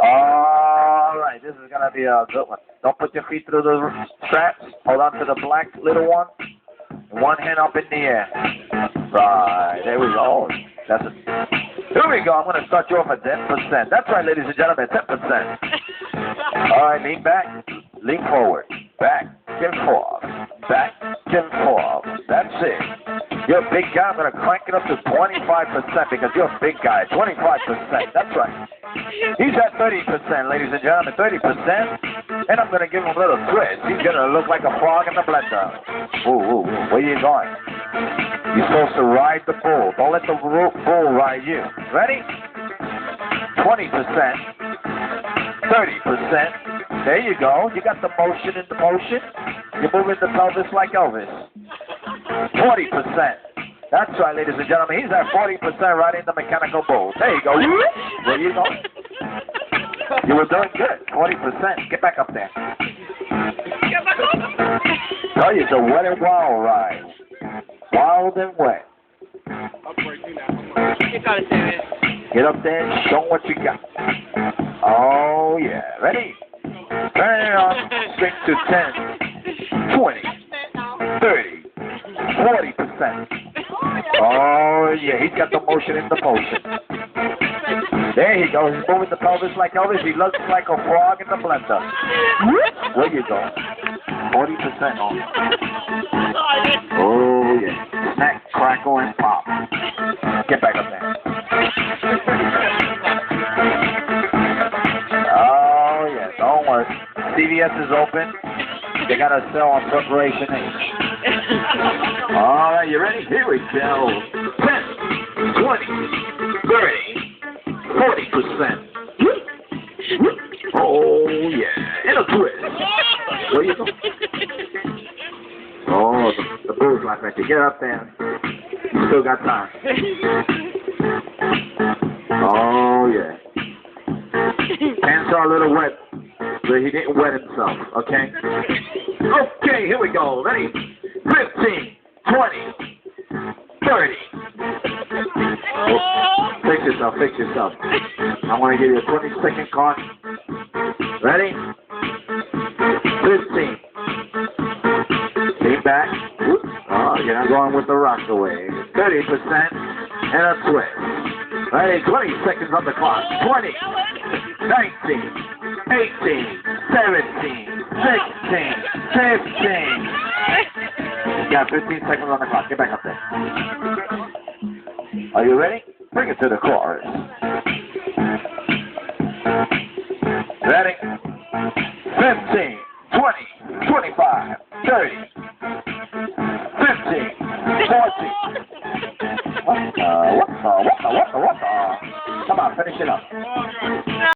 All right, this is gonna be a good one. Don't put your feet through the straps. Hold on to the black little one. One hand up in the air. Right, there we go. That's it. Here we go. I'm gonna start you off at 10%. That's right, ladies and gentlemen, 10%. All right, lean back, lean forward, back and forth, back and forth. That's it. You're a big guy. I'm going to crank it up to 25% because you're a big guy. 25%. That's right. He's at 30%, ladies and gentlemen. 30%. And I'm going to give him a little twist. He's going to look like a frog in the blender. Ooh, where you going? You're supposed to ride the bull. Don't let the bull ride you. Ready? 20%. 30%. There you go. You got the motion in the motion. You're moving the pelvis like Elvis. 40%. That's right, ladies and gentlemen. He's at 40% riding the mechanical bull. There you go. There you go. You were doing good. 40%. Get back up there. Tell you, it's a wet and wild ride. Wild and wet. Get up there and show what you got. Oh, yeah. Ready? Turn it on. Swing to 10, 20, 30, 40%. Oh, yeah. He's got the motion in the motion. There he goes. He's moving the pelvis like Elvis. He looks like a frog in the blender. Where you go? 40% on. Oh, yeah. Snack, crackle, and pop. Get back up there. Oh, yeah. Don't worry. CVS is open. They got to sell on Preparation H. All right, you ready? Here we go. 10, 20, 30, 40%. Oh, yeah. And a twist. Where you go? Oh, the bull's like that. You get up there. You still got time. Oh, yeah. Hands are a little wet, but he didn't wet himself, okay? Okay, here we go. Ready? 15, 20, 30. Oh, fix yourself, fix yourself. I want to give you a 20-second count. Ready? 15. Lean back. Oh, you're not going with the rock away. 30% and a twist. Ready? 20 seconds on the clock. 20, 19, 18, 17, 16, 15. You got 15 seconds on the clock. Get back up there. Are you ready? Bring it to the chorus. Ready? 15, 20, 25, 30, 15, 14. What the? Come on, finish it up.